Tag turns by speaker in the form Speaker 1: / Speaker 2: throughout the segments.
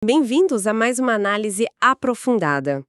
Speaker 1: Bem-vindos a mais uma análise aprofundada.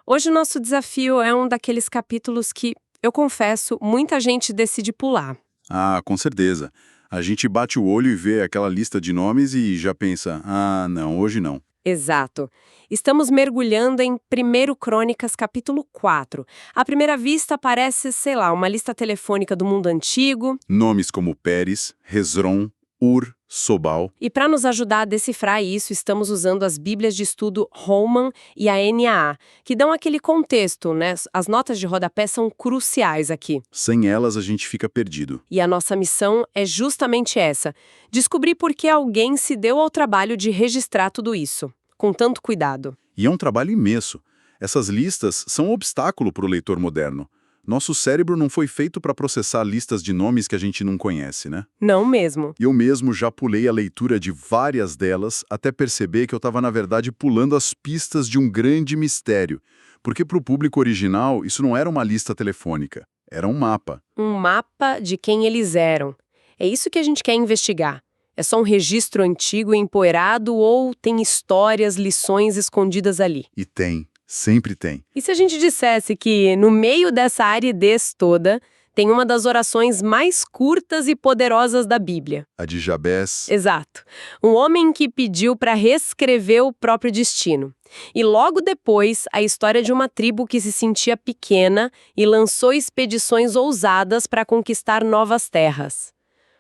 Speaker 1: Hoje o nosso desafio é um daqueles capítulos que, eu confesso, muita gente decide pular.
Speaker 2: Ah, com certeza. A gente bate o olho e vê aquela lista de nomes e já pensa, não, hoje não.
Speaker 1: Exato. Estamos mergulhando em 1 Crônicas, capítulo 4. À primeira vista parece, sei lá, uma lista telefônica do mundo antigo.
Speaker 2: Nomes como Pérez, Hezron, Ur, Sobal.
Speaker 1: E para nos ajudar a decifrar isso, estamos usando as Bíblias de Estudo Holman e a NAA, que dão aquele contexto, né? As notas de rodapé são cruciais aqui.
Speaker 2: Sem elas a gente fica perdido.
Speaker 1: E a nossa missão é justamente essa: descobrir por que alguém se deu ao trabalho de registrar tudo isso, com tanto cuidado.
Speaker 2: E é um trabalho imenso. Essas listas são um obstáculo para o leitor moderno. Nosso cérebro não foi feito para processar listas de nomes que a gente não conhece, né?
Speaker 1: Não mesmo.
Speaker 2: Eu mesmo já pulei a leitura de várias delas até perceber que eu estava, na verdade, pulando as pistas de um grande mistério. Porque para o público original, isso não era uma lista telefônica, era um mapa.
Speaker 1: Um mapa de quem eles eram. É isso que a gente quer investigar. É só um registro antigo e empoeirado ou tem histórias, lições escondidas ali?
Speaker 2: E tem, sempre tem.
Speaker 1: E se a gente dissesse que, no meio dessa aridez toda, tem uma das orações mais curtas e poderosas da Bíblia?
Speaker 2: A de Jabés.
Speaker 1: Exato. Um homem que pediu para reescrever o próprio destino. E logo depois, a história de uma tribo que se sentia pequena e lançou expedições ousadas para conquistar novas terras.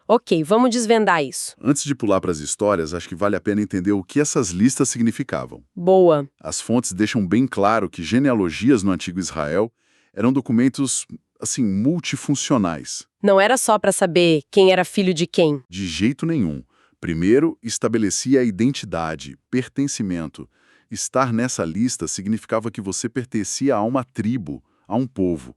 Speaker 1: Ok, vamos desvendar isso.
Speaker 2: Antes de pular para as histórias, acho que vale a pena entender o que essas listas significavam.
Speaker 1: Boa.
Speaker 2: As fontes deixam bem claro que genealogias no antigo Israel eram documentos, assim, multifuncionais.
Speaker 1: Não era só para saber quem era filho de quem.
Speaker 2: De jeito nenhum. Primeiro, estabelecia a identidade, pertencimento. Estar nessa lista significava que você pertencia a uma tribo, a um povo.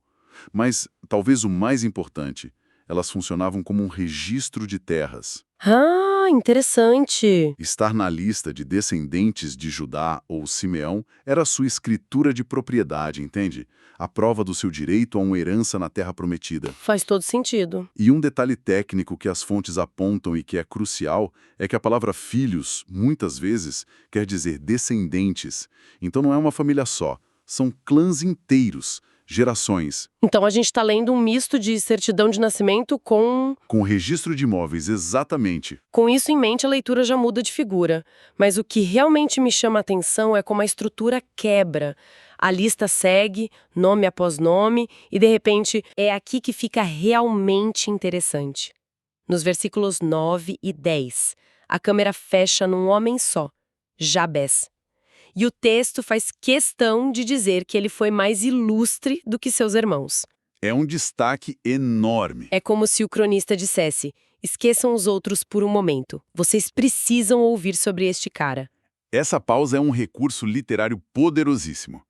Speaker 2: Mas, talvez o mais importante, elas funcionavam como um registro de terras.
Speaker 1: Ah, interessante.
Speaker 2: Estar na lista de descendentes de Judá ou Simeão era sua escritura de propriedade, entende? A prova do seu direito a uma herança na terra prometida.
Speaker 1: Faz todo sentido.
Speaker 2: E um detalhe técnico que as fontes apontam e que é crucial é que a palavra filhos, muitas vezes, quer dizer descendentes. Então não é uma família só, são clãs inteiros, gerações.
Speaker 1: Então a gente está lendo um misto de certidão de nascimento com...
Speaker 2: Com registro de imóveis, exatamente.
Speaker 1: Com isso em mente, a leitura já muda de figura. Mas o que realmente me chama a atenção é como a estrutura quebra. A lista segue, nome após nome, e de repente é aqui que fica realmente interessante. Nos versículos 9 e 10, a câmera fecha num homem só, Jabés. E o texto faz questão de dizer que ele foi mais ilustre do que seus irmãos.
Speaker 2: É um destaque enorme.
Speaker 1: É como se o cronista dissesse: esqueçam os outros por um momento. Vocês precisam ouvir sobre este cara.
Speaker 2: Essa pausa é um recurso literário poderosíssimo.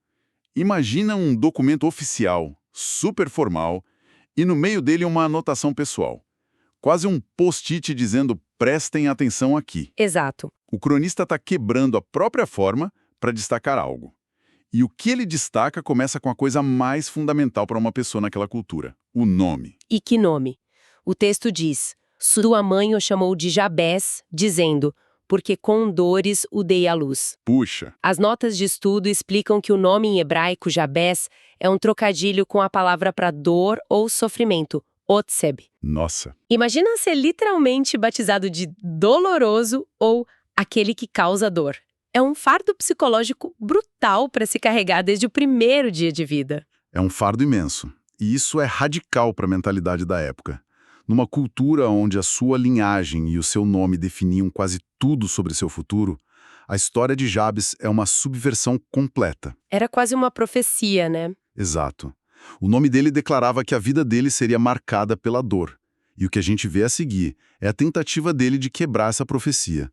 Speaker 2: Imagina um documento oficial, super formal, e no meio dele uma anotação pessoal. Quase um post-it dizendo, prestem atenção aqui.
Speaker 1: Exato.
Speaker 2: O cronista está quebrando a própria forma para destacar algo. E o que ele destaca começa com a coisa mais fundamental para uma pessoa naquela cultura, o nome.
Speaker 1: E que nome? O texto diz: sua mãe o chamou de Jabés, dizendo: porque com dores o dei à luz.
Speaker 2: Puxa!
Speaker 1: As notas de estudo explicam que o nome em hebraico Jabés é um trocadilho com a palavra para dor ou sofrimento, otseb.
Speaker 2: Nossa!
Speaker 1: Imagina ser literalmente batizado de doloroso ou aquele que causa dor. É um fardo psicológico brutal para se carregar desde o primeiro dia de vida.
Speaker 2: É um fardo imenso. E isso é radical para a mentalidade da época. Numa cultura onde a sua linhagem e o seu nome definiam quase tudo sobre seu futuro, a história de Jabes é uma subversão completa.
Speaker 1: Era quase uma profecia, né?
Speaker 2: Exato. O nome dele declarava que a vida dele seria marcada pela dor. E o que a gente vê a seguir é a tentativa dele de quebrar essa profecia.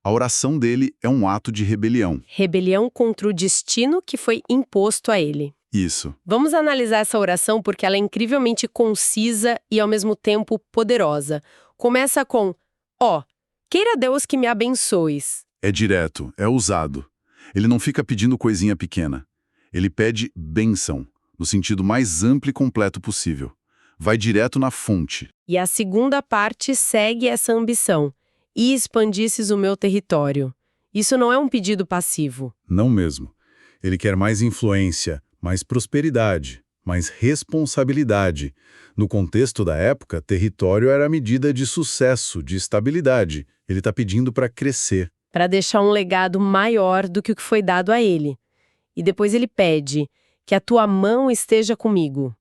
Speaker 2: A oração dele é um ato de rebelião.
Speaker 1: Rebelião contra o destino que foi imposto a ele.
Speaker 2: Isso.
Speaker 1: Vamos analisar essa oração porque ela é incrivelmente concisa e, ao mesmo tempo, poderosa. Começa com: ó, queira Deus que me abençoes.
Speaker 2: É direto, é ousado. Ele não fica pedindo coisinha pequena. Ele pede bênção, no sentido mais amplo e completo possível. Vai direto na fonte.
Speaker 1: E a segunda parte segue essa ambição: e expandisses o meu território. Isso não é um pedido passivo.
Speaker 2: Não mesmo. Ele quer mais influência, mais prosperidade, mais responsabilidade. No contexto da época, território era a medida de sucesso, de estabilidade. Ele está pedindo para crescer.
Speaker 1: Para deixar um legado maior do que o que foi dado a ele. E depois ele pede que a tua mão esteja comigo.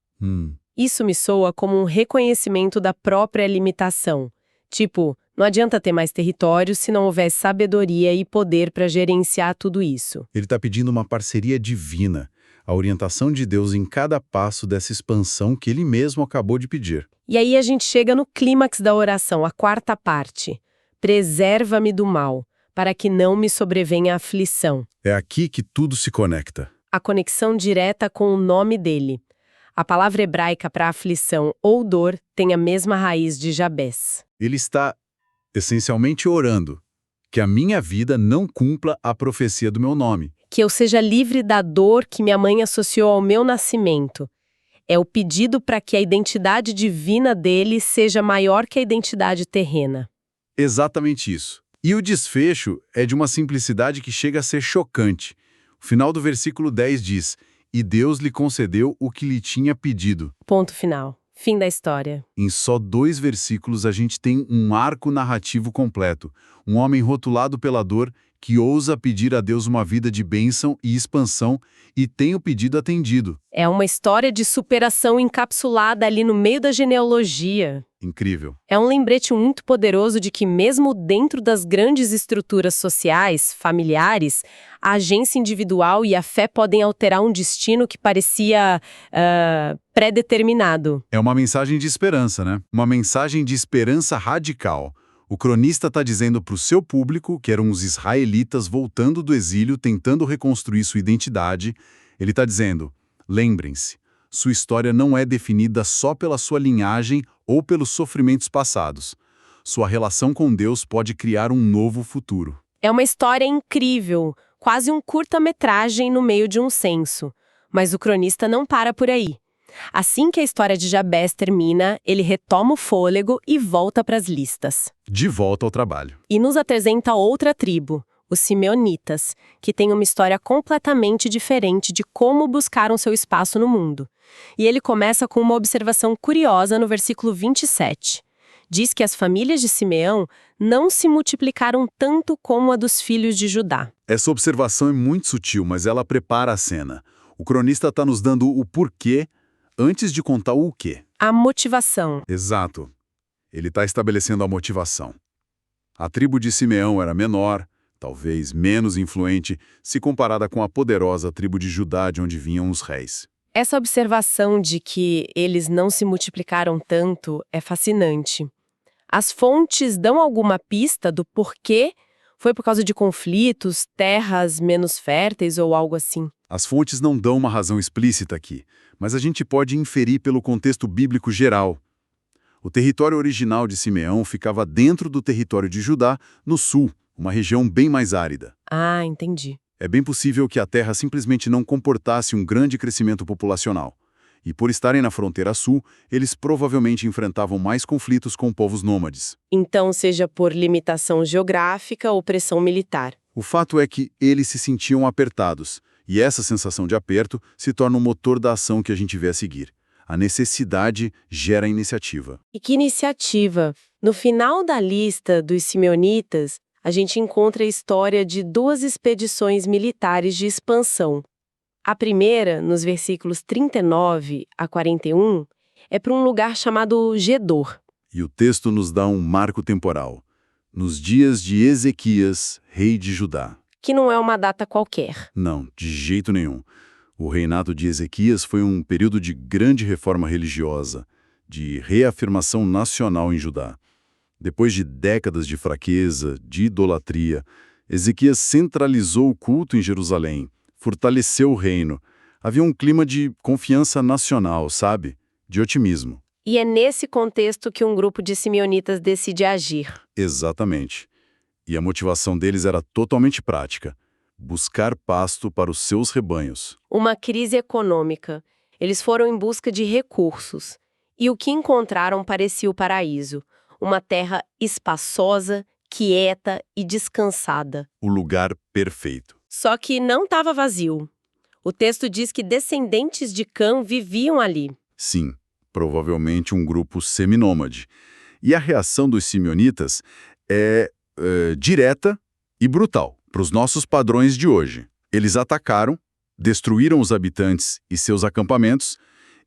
Speaker 1: Isso me soa como um reconhecimento da própria limitação. Tipo, não adianta ter mais território se não houver sabedoria e poder para gerenciar tudo isso.
Speaker 2: Ele está pedindo uma parceria divina, a orientação de Deus em cada passo dessa expansão que ele mesmo acabou de pedir.
Speaker 1: E aí a gente chega no clímax da oração, a quarta parte. Preserva-me do mal, para que não me sobrevenha a aflição.
Speaker 2: É aqui que tudo se conecta.
Speaker 1: A conexão direta com o nome dele. A palavra hebraica para aflição ou dor tem a mesma raiz de Jabés.
Speaker 2: Ele está, essencialmente, orando que a minha vida não cumpra a profecia do meu nome.
Speaker 1: Que eu seja livre da dor que minha mãe associou ao meu nascimento. É o pedido para que a identidade divina dele seja maior que a identidade terrena.
Speaker 2: Exatamente isso. E o desfecho é de uma simplicidade que chega a ser chocante. O final do versículo 10 diz: "E Deus lhe concedeu o que lhe tinha pedido."
Speaker 1: Ponto final. Fim da história.
Speaker 2: Em só 2 versículos a gente tem um arco narrativo completo. Um homem rotulado pela dor que ousa pedir a Deus uma vida de bênção e expansão e tem o pedido atendido.
Speaker 1: É uma história de superação encapsulada ali no meio da genealogia.
Speaker 2: Incrível.
Speaker 1: É um lembrete muito poderoso de que mesmo dentro das grandes estruturas sociais, familiares, a agência individual e a fé podem alterar um destino que parecia pré-determinado.
Speaker 2: É uma mensagem de esperança, né? Uma mensagem de esperança radical. O cronista está dizendo para o seu público, que eram os israelitas voltando do exílio, tentando reconstruir sua identidade, ele está dizendo: lembrem-se, sua história não é definida só pela sua linhagem ou pelos sofrimentos passados. Sua relação com Deus pode criar um novo futuro.
Speaker 1: É uma história incrível, quase um curta-metragem no meio de um censo. Mas o cronista não para por aí. Assim que a história de Jabés termina, ele retoma o fôlego e volta para as listas.
Speaker 2: De volta ao trabalho.
Speaker 1: E nos apresenta outra tribo, os Simeonitas, que tem uma história completamente diferente de como buscaram seu espaço no mundo. E ele começa com uma observação curiosa no versículo 27. Diz que as famílias de Simeão não se multiplicaram tanto como a dos filhos de Judá.
Speaker 2: Essa observação é muito sutil, mas ela prepara a cena. O cronista está nos dando o porquê antes de contar o quê.
Speaker 1: A motivação.
Speaker 2: Exato. Ele está estabelecendo a motivação. A tribo de Simeão era menor, talvez menos influente, se comparada com a poderosa tribo de Judá, de onde vinham os reis.
Speaker 1: Essa observação de que eles não se multiplicaram tanto é fascinante. As fontes dão alguma pista do porquê? Foi por causa de conflitos, terras menos férteis ou algo assim?
Speaker 2: As fontes não dão uma razão explícita aqui, mas a gente pode inferir pelo contexto bíblico geral. O território original de Simeão ficava dentro do território de Judá, no sul, uma região bem mais árida.
Speaker 1: Ah, entendi.
Speaker 2: É bem possível que a terra simplesmente não comportasse um grande crescimento populacional. E por estarem na fronteira sul, eles provavelmente enfrentavam mais conflitos com povos nômades.
Speaker 1: Então, seja por limitação geográfica ou pressão militar.
Speaker 2: O fato é que eles se sentiam apertados, e essa sensação de aperto se torna o motor da ação que a gente vê a seguir. A necessidade gera iniciativa.
Speaker 1: E que iniciativa! No final da lista dos simeonitas, a gente encontra a história de 2 expedições militares de expansão. A primeira, nos versículos 39 a 41, é para um lugar chamado Gedor.
Speaker 2: E o texto nos dá um marco temporal. Nos dias de Ezequias, rei de Judá.
Speaker 1: Que não é uma data qualquer.
Speaker 2: Não, de jeito nenhum. O reinado de Ezequias foi um período de grande reforma religiosa, de reafirmação nacional em Judá. Depois de décadas de fraqueza, de idolatria, Ezequias centralizou o culto em Jerusalém, fortaleceu o reino. Havia um clima de confiança nacional, sabe? De otimismo.
Speaker 1: E é nesse contexto que um grupo de simeonitas decide agir.
Speaker 2: Exatamente. E a motivação deles era totalmente prática: buscar pasto para os seus rebanhos.
Speaker 1: Uma crise econômica. Eles foram em busca de recursos. E o que encontraram parecia o paraíso. Uma terra espaçosa, quieta e descansada.
Speaker 2: O lugar perfeito.
Speaker 1: Só que não estava vazio. O texto diz que descendentes de Cã viviam ali.
Speaker 2: Sim, provavelmente um grupo seminômade. E a reação dos simeonitas é direta e brutal, para os nossos padrões de hoje. Eles atacaram, destruíram os habitantes e seus acampamentos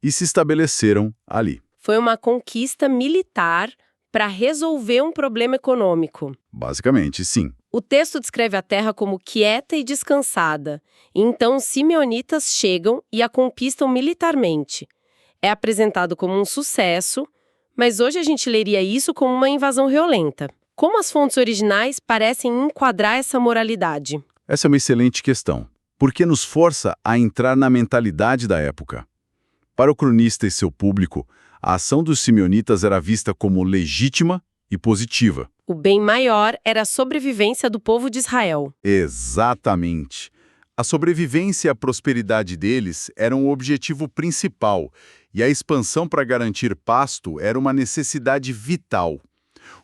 Speaker 2: e se estabeleceram ali.
Speaker 1: Foi uma conquista militar para resolver um problema econômico.
Speaker 2: Basicamente, sim.
Speaker 1: O texto descreve a terra como quieta e descansada. Então, os simeonitas chegam e a conquistam militarmente. É apresentado como um sucesso, mas hoje a gente leria isso como uma invasão violenta. Como as fontes originais parecem enquadrar essa moralidade?
Speaker 2: Essa é uma excelente questão, porque nos força a entrar na mentalidade da época. Para o cronista e seu público, a ação dos simeonitas era vista como legítima e positiva.
Speaker 1: O bem maior era a sobrevivência do povo de Israel.
Speaker 2: Exatamente. A sobrevivência e a prosperidade deles eram o objetivo principal, e a expansão para garantir pasto era uma necessidade vital.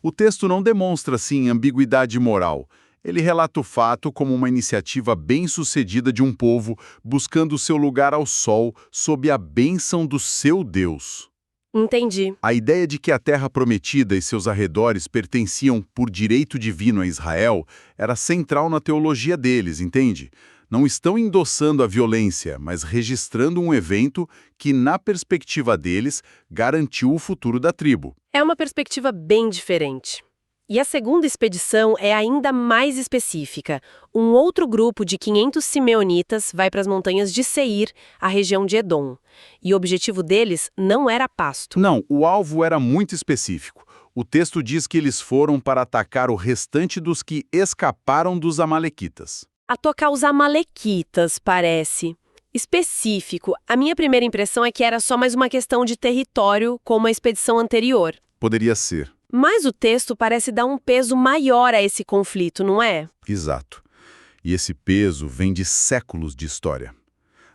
Speaker 2: O texto não demonstra, assim, ambiguidade moral. Ele relata o fato como uma iniciativa bem-sucedida de um povo buscando seu lugar ao sol sob a bênção do seu Deus.
Speaker 1: Entendi.
Speaker 2: A ideia de que a terra prometida e seus arredores pertenciam por direito divino a Israel era central na teologia deles, entende? Não estão endossando a violência, mas registrando um evento que, na perspectiva deles, garantiu o futuro da tribo.
Speaker 1: É uma perspectiva bem diferente. E a segunda expedição é ainda mais específica. Um outro grupo de 500 simeonitas vai para as montanhas de Seir, a região de Edom. E o objetivo deles não era pasto.
Speaker 2: Não, o alvo era muito específico. O texto diz que eles foram para atacar o restante dos que escaparam dos amalequitas.
Speaker 1: Atacar os amalequitas, parece. Específico. A minha primeira impressão é que era só mais uma questão de território, como a expedição anterior.
Speaker 2: Poderia ser.
Speaker 1: Mas o texto parece dar um peso maior a esse conflito, não é?
Speaker 2: Exato. E esse peso vem de séculos de história.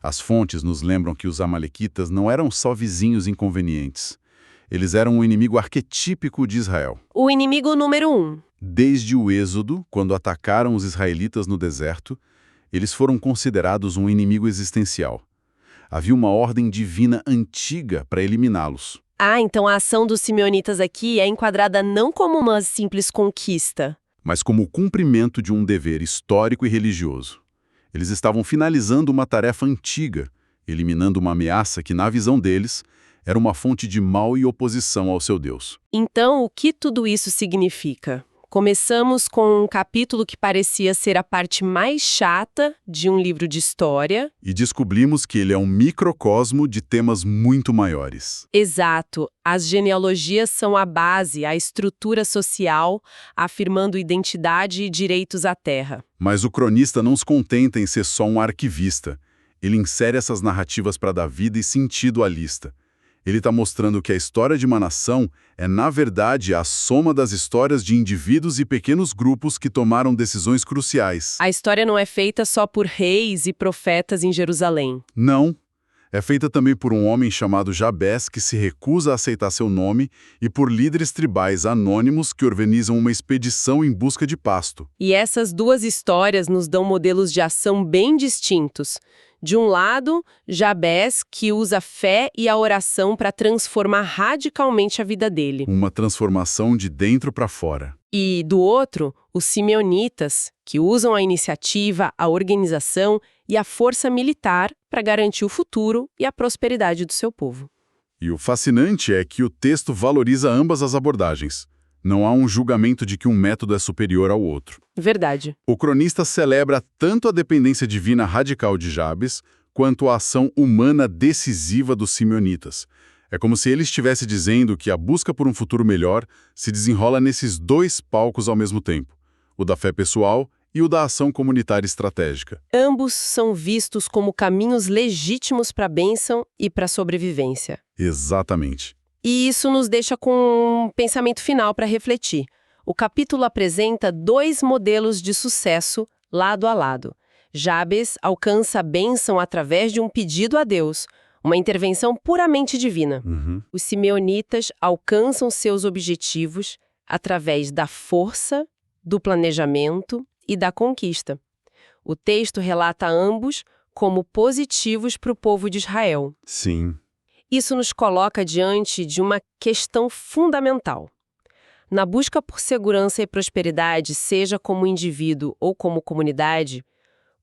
Speaker 2: As fontes nos lembram que os amalequitas não eram só vizinhos inconvenientes. Eles eram um inimigo arquetípico de Israel.
Speaker 1: O inimigo número 1.
Speaker 2: Desde o Êxodo, quando atacaram os israelitas no deserto, eles foram considerados um inimigo existencial. Havia uma ordem divina antiga para eliminá-los.
Speaker 1: Ah, então a ação dos simeonitas aqui é enquadrada não como uma simples conquista.
Speaker 2: Mas como o cumprimento de um dever histórico e religioso. Eles estavam finalizando uma tarefa antiga, eliminando uma ameaça que, na visão deles, era uma fonte de mal e oposição ao seu Deus.
Speaker 1: Então, o que tudo isso significa? Começamos com um capítulo que parecia ser a parte mais chata de um livro de história.
Speaker 2: E descobrimos que ele é um microcosmo de temas muito maiores.
Speaker 1: Exato. As genealogias são a base, a estrutura social, afirmando identidade e direitos à terra.
Speaker 2: Mas o cronista não se contenta em ser só um arquivista. Ele insere essas narrativas para dar vida e sentido à lista. Ele está mostrando que a história de uma nação é, na verdade, a soma das histórias de indivíduos e pequenos grupos que tomaram decisões cruciais.
Speaker 1: A história não é feita só por reis e profetas em Jerusalém.
Speaker 2: Não. É feita também por um homem chamado Jabés, que se recusa a aceitar seu nome, e por líderes tribais anônimos que organizam uma expedição em busca de pasto.
Speaker 1: E essas duas histórias nos dão modelos de ação bem distintos. De um lado, Jabés, que usa a fé e a oração para transformar radicalmente a vida dele.
Speaker 2: Uma transformação de dentro para fora.
Speaker 1: E, do outro, os simeonitas, que usam a iniciativa, a organização e a força militar para garantir o futuro e a prosperidade do seu povo.
Speaker 2: E o fascinante é que o texto valoriza ambas as abordagens. Não há um julgamento de que um método é superior ao outro.
Speaker 1: Verdade.
Speaker 2: O cronista celebra tanto a dependência divina radical de Jabes, quanto a ação humana decisiva dos simeonitas. É como se ele estivesse dizendo que a busca por um futuro melhor se desenrola nesses dois palcos ao mesmo tempo, o da fé pessoal e o da ação comunitária estratégica.
Speaker 1: Ambos são vistos como caminhos legítimos para a bênção e para a sobrevivência.
Speaker 2: Exatamente.
Speaker 1: E isso nos deixa com um pensamento final para refletir. O capítulo apresenta dois modelos de sucesso lado a lado. Jabes alcança a bênção através de um pedido a Deus, uma intervenção puramente divina. Os simeonitas alcançam seus objetivos através da força do planejamento e da conquista. O texto relata ambos como positivos para o povo de Israel.
Speaker 2: Sim.
Speaker 1: Isso nos coloca diante de uma questão fundamental. Na busca por segurança e prosperidade, seja como indivíduo ou como comunidade,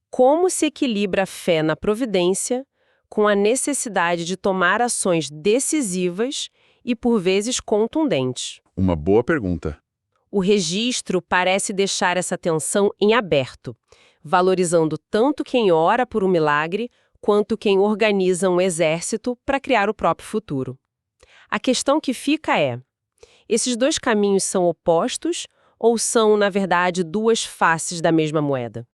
Speaker 1: como se equilibra a fé na providência com a necessidade de tomar ações decisivas e, por vezes, contundentes?
Speaker 2: Uma boa pergunta.
Speaker 1: O registro parece deixar essa tensão em aberto, valorizando tanto quem ora por um milagre quanto quem organiza um exército para criar o próprio futuro. A questão que fica é: esses dois caminhos são opostos ou são, na verdade, duas faces da mesma moeda?